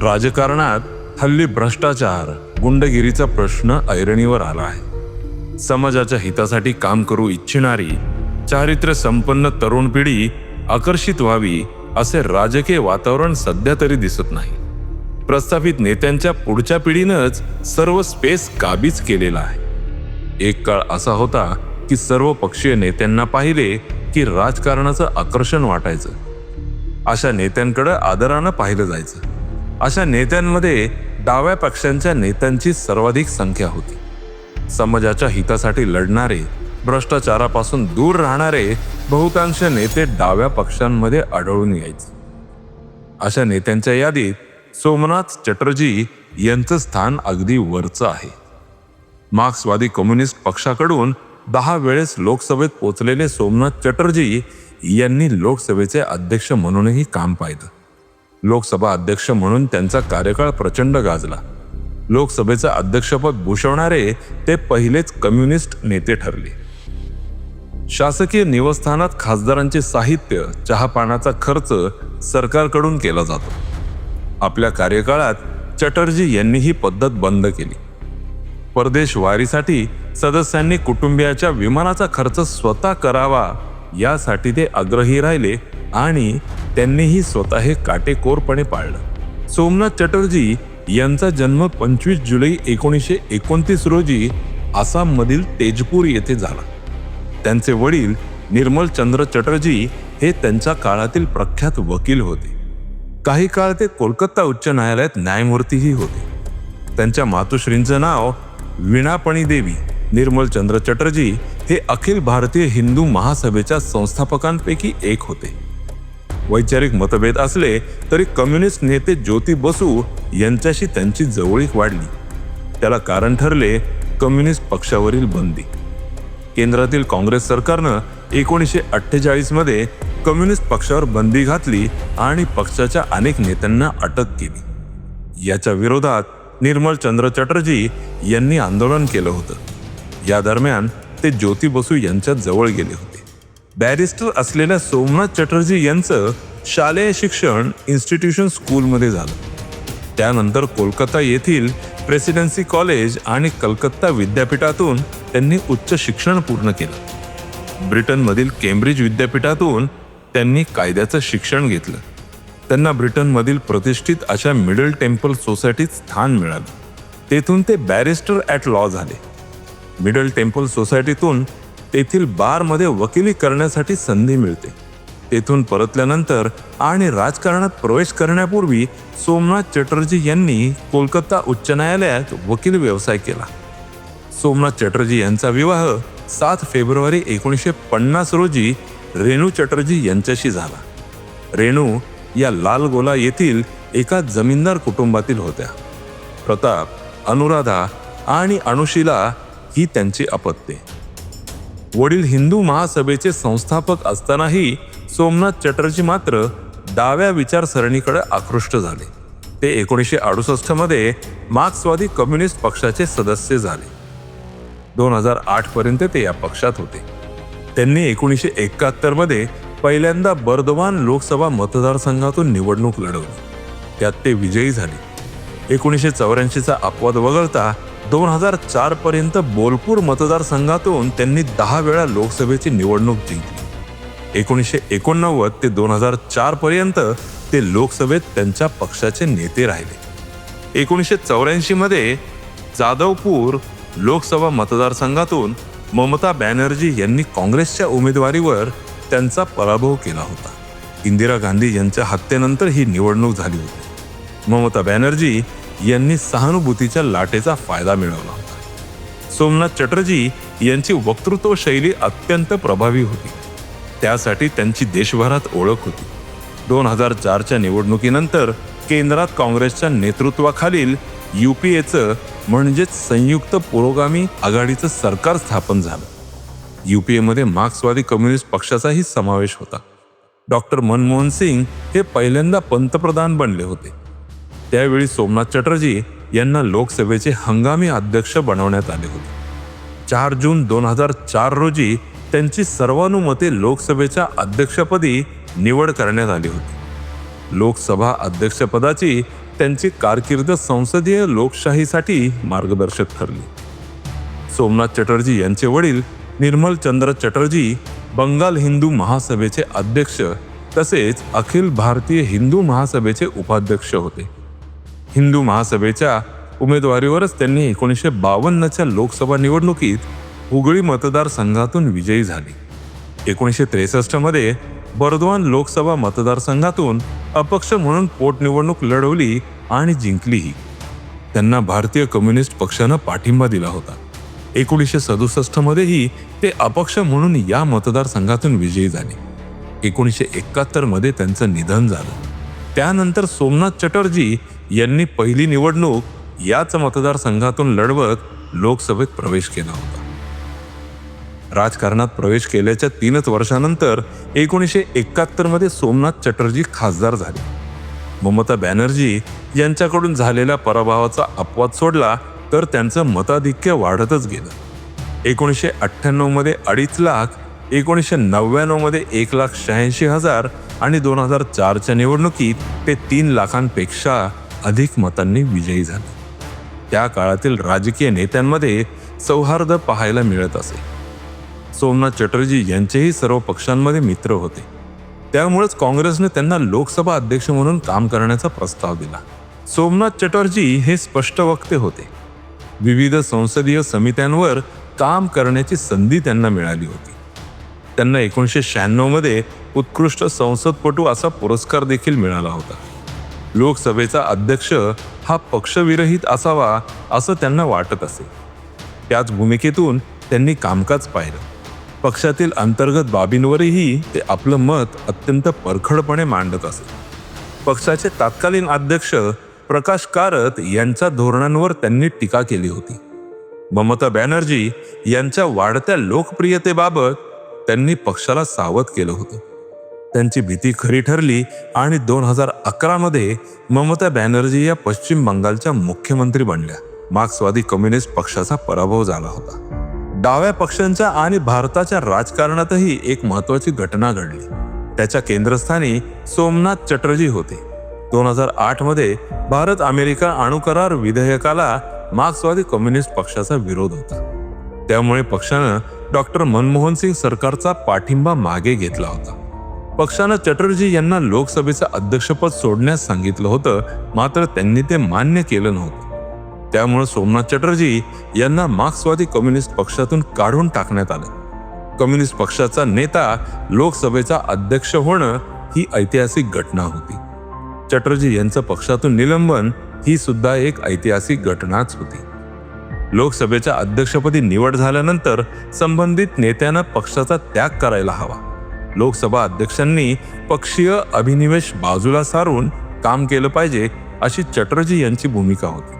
राजकारणात हल्ली भ्रष्टाचार, गुंडगिरीचा प्रश्न ऐरणीवर आला आहे. समाजाच्या हितासाठी काम करू इच्छिणारी चारित्र्य संपन्न तरुण पिढी आकर्षित व्हावी असे राजकीय वातावरण सध्या तरी दिसत नाही. प्रस्थापित नेत्यांच्या पुढच्या पिढीनंच सर्व स्पेस काबीज केलेला आहे. एक काळ असा होता की सर्व पक्षीय नेत्यांना पाहिले की राजकारणाचं आकर्षण वाटायचं. अशा नेत्यांकडे आदरानं पाहिलं जायचं. अशा नेत्यांमध्ये डाव्या पक्षांच्या नेत्यांची सर्वाधिक संख्या होती. समाजाच्या हितासाठी लढणारे, भ्रष्टाचारापासून दूर राहणारे बहुतांश नेते डाव्या पक्षांमध्ये आढळून यायचे. अशा नेत्यांच्या यादीत सोमनाथ चटर्जी यांचं स्थान अगदी वरचं आहे. मार्क्सवादी कम्युनिस्ट पक्षाकडून 10 वेळेस लोकसभेत पोचलेले सोमनाथ चटर्जी यांनी लोकसभेचे अध्यक्ष म्हणूनही काम पाहिलं. लोकसभा अध्यक्ष म्हणून त्यांचा कार्यकाळ प्रचंड गाजला. लोकसभेचं अध्यक्षपद भूषवणारे ते पहिलेच कम्युनिस्ट नेते ठरले. शासकीय निवासस्थानात खासदारांचे साहित्य, चहापानाचा खर्च सरकारकडून केला जातो. आपल्या कार्यकाळात चटर्जी यांनी ही पद्धत बंद केली. परदेश वारीसाठी सदस्यांनी कुटुंबियाच्या विमानाचा खर्च स्वतः करावा यासाठी ते आग्रही राहिले आणि त्यांनीही स्वतः हे काटेकोरपणे पाळलं. सोमनाथ चटर्जी यांचा जन्म 25 जुलै 1929 रोजी आसाममधील तेजपूर येथे झाला. त्यांचे वडील निर्मलचंद्र चटर्जी हे त्यांच्या काळातील प्रख्यात वकील होते. काही काळ ते कोलकाता उच्च न्यायालयात न्यायमूर्तीही होते. त्यांच्या मातोश्रींचं नाव वीणापणी देवी. निर्मलचंद्र चटर्जी हे अखिल भारतीय हिंदू महासभेच्या संस्थापकांपैकी एक होते. वैचारिक मतभेद असले तरी कम्युनिस्ट नेते ज्योती बसू यांच्याशी त्यांची जवळीक वाढली. त्याला कारण ठरले कम्युनिस्ट पक्षावरील बंदी. केंद्रातील काँग्रेस सरकारनं 1948 मध्ये कम्युनिस्ट पक्षावर बंदी घातली आणि पक्षाच्या अनेक नेत्यांना अटक केली. याच्या विरोधात निर्मलचंद्र चटर्जी यांनी आंदोलन केलं होतं. या दरम्यान ते ज्योती बसू यांच्या जवळ गेले होते. बॅरिस्टर असलेल्या सोमनाथ चटर्जी यांचं शालेय शिक्षण इन्स्टिट्यूशन स्कूलमध्ये झालं. त्यानंतर कोलकाता येथील प्रेसिडेन्सी कॉलेज आणि कलकत्ता विद्यापीठातून त्यांनी उच्च शिक्षण पूर्ण केलं. ब्रिटनमधील केम्ब्रिज विद्यापीठातून त्यांनी कायद्याचं शिक्षण घेतलं. त्यांना ब्रिटनमधील प्रतिष्ठित अशा मिडल टेम्पल सोसायटीत स्थान मिळालं. तेथून ते बॅरिस्टर ॲट लॉ झाले. मिडल टेम्पल सोसायटीतून तेथील बारमध्ये वकिली करण्यासाठी संधी मिळते. तेथून परतल्यानंतर आणि राजकारणात प्रवेश करण्यापूर्वी सोमनाथ चटर्जी यांनी कोलकाता उच्च न्यायालयात वकील व्यवसाय केला. सोमनाथ चटर्जी यांचा विवाह 7 फेब्रुवारी 1950 रोजी रेणू चटर्जी यांच्याशी झाला. रेणू या लालगोला येथील एका जमीनदार कुटुंबातील होत्या. प्रताप, अनुराधा आणि अनुशीला ही त्यांची अपत्ये. वडील हिंदू महासभेचे संस्थापक असतानाही सोमनाथ चटर्जी मात्र डाव्या विचारसरणीकडे आकृष्ट झाले. ते 1968 मध्ये मार्क्सवादी कम्युनिस्ट पक्षाचे सदस्य झाले. 2008 पर्यंत ते या पक्षात होते. त्यांनी 1971 मध्ये पहिल्यांदा बर्दवान लोकसभा मतदारसंघातून निवडणूक लढवली. त्यात ते विजयी झाले. 1984चा अपवाद वगळता 2004 पर्यंत बोलपूर मतदारसंघातून त्यांनी 10 वेळा लोकसभेची निवडणूक जिंकली. 1989 ते 2004 पर्यंत ते लोकसभेत त्यांच्या पक्षाचे नेते राहिले. 1984 मध्ये जाधवपूर लोकसभा मतदारसंघातून ममता बॅनर्जी यांनी काँग्रेसच्या उमेदवारीवर त्यांचा पराभव केला होता. इंदिरा गांधी यांच्या हत्येनंतर ही निवडणूक झाली होती. ममता बॅनर्जी यांनी सहानुभूतीच्या लाटेचा फायदा मिळवला होता. सोमनाथ चटर्जी यांची वक्तृत्व शैली अत्यंत प्रभावी होती. त्यासाठी त्यांची देशभरात ओळख होती. 2004च्या निवडणुकीनंतर केंद्रात काँग्रेसच्या नेतृत्वाखालील UPAचं म्हणजेच संयुक्त पुरोगामी आघाडीचं सरकार स्थापन झालं. UPAमध्ये मार्क्सवादी कम्युनिस्ट पक्षाचाही समावेश होता. डॉक्टर मनमोहन सिंग हे पहिल्यांदा पंतप्रधान बनले होते. त्यावेळी सोमनाथ चटर्जी यांना लोकसभेचे हंगामी अध्यक्ष बनवण्यात आले होते. 4 जून 2004 रोजी त्यांची सर्वानुमते लोकसभेच्या अध्यक्षपदी निवड करण्यात आली होती. लोकसभा अध्यक्षपदाची त्यांची कारकीर्द संसदीय लोकशाहीसाठी मार्गदर्शक ठरली. सोमनाथ चटर्जी यांचे वडील निर्मल चंद्र चटर्जी बंगाल हिंदू महासभेचे अध्यक्ष तसेच अखिल भारतीय हिंदू महासभेचे उपाध्यक्ष होते. हिंदू महासभेच्या उमेदवारीवरच त्यांनी 1952च्या लोकसभा निवडणुकीत हुगळी मतदारसंघातून विजयी झाले. 1963 मध्ये बर्दवान लोकसभा मतदारसंघातून अपक्ष म्हणून पोटनिवडणूक लढवली आणि जिंकलीही. त्यांना भारतीय कम्युनिस्ट पक्षानं पाठिंबा दिला होता. 1967 मध्येही ते अपक्ष म्हणून या मतदारसंघातून विजयी झाले. 1971 मध्ये त्यांचं निधन झालं. त्यानंतर सोमनाथ चटर्जी यांनी पहिली निवडणूक याच मतदारसंघातून लढवत लोकसभेत प्रवेश केला होता. राजकारणात प्रवेश केल्याच्या 3 वर्षानंतर 1971 मध्ये सोमनाथ चटर्जी खासदार झाले. ममता बॅनर्जी यांच्याकडून झालेल्या पराभवाचा अपवाद सोडला तर त्यांचं मताधिक्य वाढतच गेलं. 1998 मध्ये 2.5 लाख, 1999 मध्ये 1,86,000 आणि 2004च्या निवडणुकीत ते 3 लाखांपेक्षा अधिक मतांनी विजयी झाले. त्या काळातील राजकीय नेत्यांमध्ये सौहार्द पाहायला मिळत असे. सोमनाथ चटर्जी यांचेही सर्व पक्षांमध्ये मित्र होते. त्यामुळेच काँग्रेसने त्यांना लोकसभा अध्यक्ष म्हणून काम करण्याचा प्रस्ताव दिला. सोमनाथ चटर्जी हे स्पष्ट वक्ते होते. विविध संसदीय समित्यांवर काम करण्याची संधी त्यांना मिळाली होती. त्यांना 1996 मध्ये उत्कृष्ट संसदपटू असा पुरस्कार देखील मिळाला होता. लोकसभेचा अध्यक्ष हा पक्षविरहित असावा असं त्यांना वाटत असे. त्याच भूमिकेतून त्यांनी कामकाज पाहिलं. पक्षातील अंतर्गत बाबींवरही ते आपलं मत अत्यंत परखडपणे मांडत असे. पक्षाचे तत्कालीन अध्यक्ष प्रकाश कारत यांच्या धोरणांवर त्यांनी टीका केली होती. ममता बॅनर्जी यांच्या वाढत्या लोकप्रियतेबाबत त्यांनी पक्षाला सावध केलं होतं. त्यांची भीती खरी ठरली आणि 2011 मध्ये ममता बॅनर्जी या पश्चिम बंगालच्या मुख्यमंत्री बनल्या. मार्क्सवादी कम्युनिस्ट पक्षाचा पराभव झाला होता. डाव्या पक्षांच्या आणि भारताच्या राजकारणातही एक महत्वाची घटना घडली. त्याच्या केंद्रस्थानी सोमनाथ चटर्जी होते. 2008 मध्ये भारत अमेरिका अणुकरार विधेयकाला मार्क्सवादी कम्युनिस्ट पक्षाचा विरोध होता. त्यामुळे पक्षानं डॉक्टर मनमोहन सिंग सरकारचा पाठिंबा मागे घेतला होता. पक्षानं चटर्जी यांना लोकसभेचं अध्यक्षपद सोडण्यास सांगितलं होतं, मात्र त्यांनी ते मान्य केलं नव्हतं. त्यामुळे सोमनाथ चटर्जी यांना मार्क्सवादी कम्युनिस्ट पक्षातून काढून टाकण्यात आलं. कम्युनिस्ट पक्षाचा नेता लोकसभेचा अध्यक्ष होणं ही ऐतिहासिक घटना होती. चटर्जी यांचं पक्षातून निलंबन ही सुद्धा एक ऐतिहासिक घटनाच होती. लोकसभेच्या अध्यक्षपदी निवड झाल्यानंतर संबंधित नेत्यानं पक्षाचा त्याग करायला हवा. लोकसभा अध्यक्षांनी पक्षीय अभिनिवेश बाजूला सारून काम केलं पाहिजे अशी चटर्जी यांची भूमिका होती.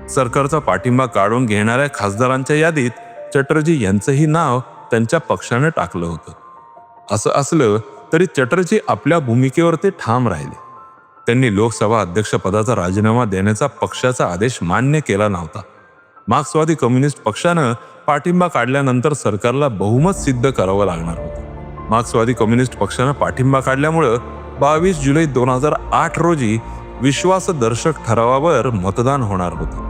सरकारचा पाठिंबा काढून घेणाऱ्या खासदारांच्या यादीत चटर्जी यांचंही नाव त्यांच्या पक्षाने टाकलं होतं. असं असलं तरी चटर्जी आपल्या भूमिकेवर ते ठाम राहिले. त्यांनी लोकसभा अध्यक्षपदाचा राजीनामा देण्याचा पक्षाचा आदेश मान्य केला नव्हता. मार्क्सवादी कम्युनिस्ट पक्षानं पाठिंबा काढल्यानंतर सरकारला बहुमत सिद्ध करावं लागणार होतं. मार्क्सवादी कम्युनिस्ट पक्षानं पाठिंबा काढल्यामुळं 22 जुलै 2008 रोजी विश्वासदर्शक ठरावावर मतदान होणार होतं.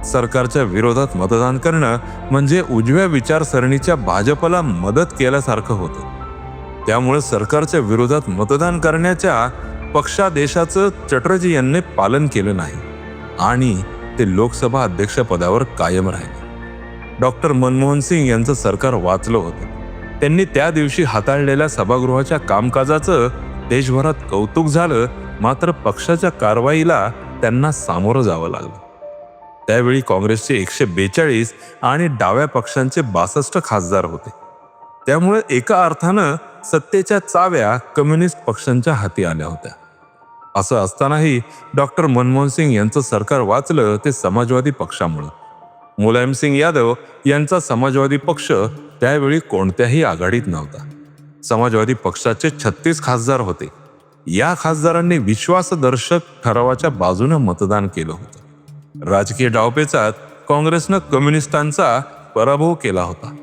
सरकारच्या विरोधात मतदान करणं म्हणजे उजव्या विचारसरणीच्या भाजपला मदत केल्यासारखं होतं. त्यामुळे सरकारच्या विरोधात मतदान करण्याच्या पक्षादेशाचं चटर्जी यांनी पालन केलं नाही आणि ते लोकसभा अध्यक्षपदावर कायम राहिले. डॉक्टर मनमोहन सिंग यांचं सरकार वाचलं होतं. त्यांनी त्या दिवशी हाताळलेल्या सभागृहाच्या कामकाजाचं देशभरात कौतुक झालं, मात्र पक्षाच्या कारवाईला त्यांना सामोरं जावं लागलं. त्यावेळी काँग्रेसचे 142 आणि डाव्या पक्षांचे 62 खासदार होते. त्यामुळे एका अर्थानं सत्तेच्या चाव्या कम्युनिस्ट पक्षांच्या हाती आल्या होत्या. असं असतानाही डॉक्टर मनमोहन सिंग यांचं सरकार वाचलं ते समाजवादी पक्षामुळे. मुलायम सिंग यादव यांचा समाजवादी पक्ष त्यावेळी कोणत्याही आघाडीत नव्हता. समाजवादी पक्षाचे 36 खासदार होते. या खासदारांनी विश्वासदर्शक ठरावाच्या बाजूने मतदान केलं होतं. राजकीय डावपेचात काँग्रेसनं कम्युनिस्टांचा पराभव केला होता.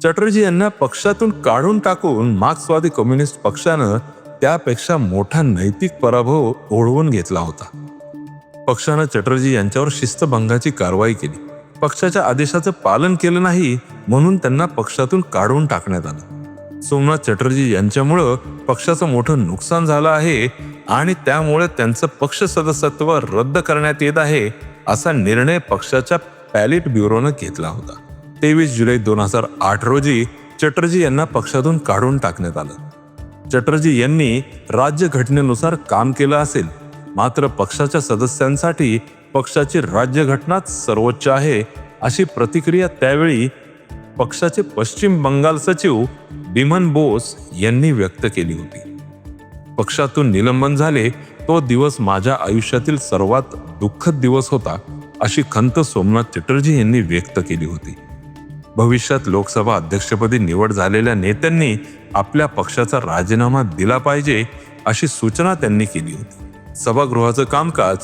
चटर्जी यांना पक्षातून काढून टाकून मार्क्सवादी कम्युनिस्ट पक्षानं त्यापेक्षा मोठा नैतिक पराभव ओढवून घेतला होता. पक्षानं चटर्जी यांच्यावर शिस्तभंगाची कारवाई केली. पक्षाच्या आदेशाचं पालन केलं नाही म्हणून त्यांना पक्षातून काढून टाकण्यात आलं. सोमनाथ चटर्जी यांच्यामुळं पक्षाचं मोठं नुकसान झालं आहे आणि त्यामुळे त्यांचं पक्ष सदस्यत्व रद्द करण्यात येत आहे असा निर्णय पक्षाच्या पॅलेट ब्युरोनं घेतला होता. 23 जुलै 2008 रोजी चटर्जी यांना पक्षातून काढून टाकण्यात आलं. चटर्जी यांनी राज्यघटनेनुसार काम केलं असेल, मात्र पक्षाच्या सदस्यांसाठी पक्षाची राज्यघटनाच सर्वोच्च आहे अशी प्रतिक्रिया त्यावेळी पक्षाचे पश्चिम बंगाल सचिव बिमन बोस यांनी व्यक्त केली होती. पक्षातून निलंबन झाले तो दिवस माझ्या आयुष्यातील सर्वात दुःखद दिवस होता अशी खंत सोमनाथ चटर्जी यांनी व्यक्त केली होती. भविष्यात लोकसभा अध्यक्षपदी निवड झालेल्या नेत्यांनी आपल्या पक्षाचा राजीनामा दिला पाहिजे अशी सूचना त्यांनी केली होती. सभागृहाचं कामकाज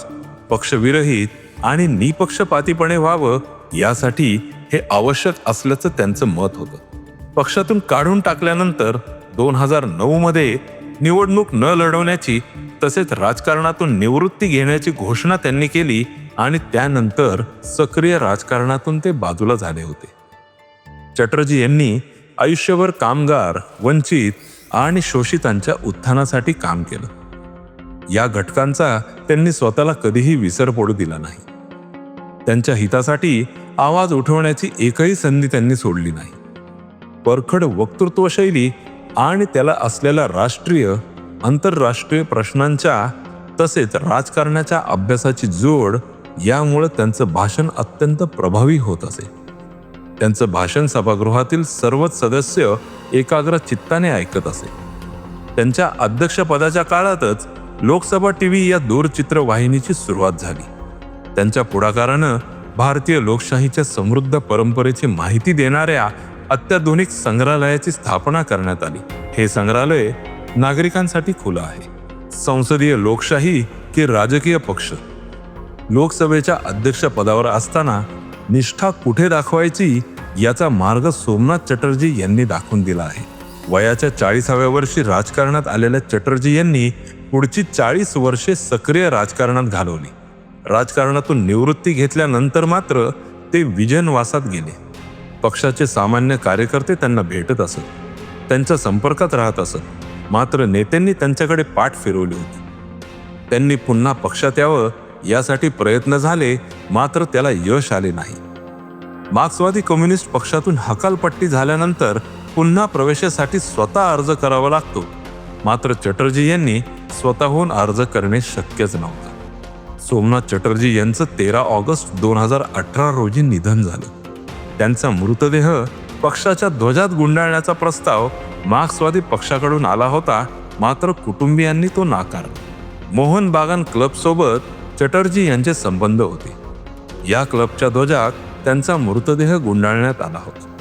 पक्षविरहित आणि निपक्षपातीपणे व्हावं यासाठी हे आवश्यक असल्याचं त्यांचं मत होतं. पक्षातून काढून टाकल्यानंतर 2009 मध्ये निवडणूक न लढवण्याची तसेच राजकारणातून निवृत्ती घेण्याची घोषणा त्यांनी केली आणि त्यानंतर सक्रिय राजकारणातून ते बाजूला झाले होते. चटर्जी यांनी आयुष्यभर कामगार, वंचित आणि शोषितांच्या उत्थानासाठी काम केलं. या घटकांचा त्यांनी स्वतःला कधीही विसर पडू दिला नाही. त्यांच्या हितासाठी आवाज उठवण्याची एकही संधी त्यांनी सोडली नाही. परखड वक्तृत्वशैली आणि त्याला असलेल्या राष्ट्रीय, आंतरराष्ट्रीय प्रश्नांच्या तसेच राजकारणाच्या अभ्यासाची जोड यामुळे त्यांचं भाषण अत्यंत प्रभावी होत असे. त्यांचं भाषण सभागृहातील सर्वच सदस्य एकाग्र चित्ताने ऐकत असे. त्यांच्या अध्यक्षपदाच्या काळातच लोकसभा टीव्ही या दूरचित्रवाहिनीची सुरुवात झाली. त्यांच्या पुढाकारानं भारतीय लोकशाहीच्या समृद्ध परंपरेची माहिती देणाऱ्या अत्याधुनिक संग्रहालयाची स्थापना करण्यात आली. हे संग्रहालय नागरिकांसाठी खुलं आहे. संसदीय लोकशाही की राजकीय पक्ष, लोकसभेच्या अध्यक्षपदावर असताना निष्ठा कुठे दाखवायची याचा मार्ग सोमनाथ चटर्जी यांनी दाखवून दिला आहे. वयाच्या 40व्या वर्षी राजकारणात आलेल्या चटर्जी यांनी पुढची 40 वर्षे सक्रिय राजकारणात घालवली. राजकारणातून निवृत्ती घेतल्यानंतर मात्र ते विजनवासात गेले. पक्षाचे सामान्य कार्यकर्ते त्यांना भेटत असत, त्यांच्या संपर्कात राहत असत, मात्र नेत्यांनी त्यांच्याकडे पाठ फिरवली होती. त्यांनी पुन्हा पक्षात यावं यासाठी प्रयत्न झाले, मात्र त्याला यश आले नाही. मार्क्सवादी कम्युनिस्ट पक्षातून हकालपट्टी झाल्यानंतर पुन्हा प्रवेशासाठी स्वतः अर्ज करावा लागतो, मात्र चटर्जी यांनी स्वतःहून अर्ज करणे शक्यच नव्हतं. सोमनाथ चटर्जी यांचं 13 ऑगस्ट 2018 रोजी निधन झालं. त्यांचा मृतदेह पक्षाच्या ध्वजात गुंडाळण्याचा प्रस्ताव मार्क्सवादी पक्षाकडून आला होता, मात्र कुटुंबियांनी तो नाकारला. मोहन बागान क्लब सोबत चटर्जी यांचे संबंध होते. या क्लबच्या ध्वजात त्यांचा मृतदेह गुंडाळण्यात आला होता.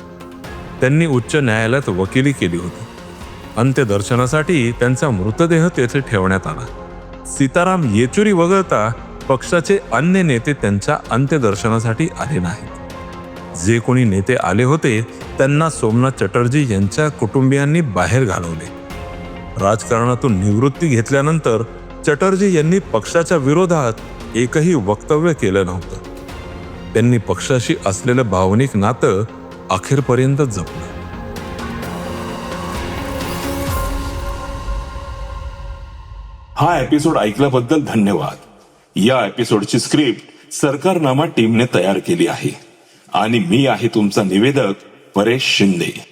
त्यांनी उच्च न्यायालयात वकिली केली होती. अंत्यदर्शनासाठी त्यांचा मृतदेह तेथे ठेवण्यात आला. सीताराम येचुरी वगळता पक्षाचे अन्य नेते त्यांच्या अंत्यदर्शनासाठी आले नाहीत. जे कोणी नेते आले होते त्यांना सोमनाथ चटर्जी यांच्या कुटुंबियांनी बाहेर घालवले. राजकारणातून निवृत्ती घेतल्यानंतर चटर्जी यांनी पक्षाच्या विरोधात एकही वक्तव्य केलं नव्हतं. त्यांनी पक्षाशी असलेलं भावनिक नातं अखेरपर्यंत जपलं. हा एपिसोड ऐकल्याबद्दल धन्यवाद. या एपिसोडची स्क्रिप्ट सरकारनामा टीमने तयार केली आहे आणि मी आहे तुमचा निवेदक परेश शिंदे.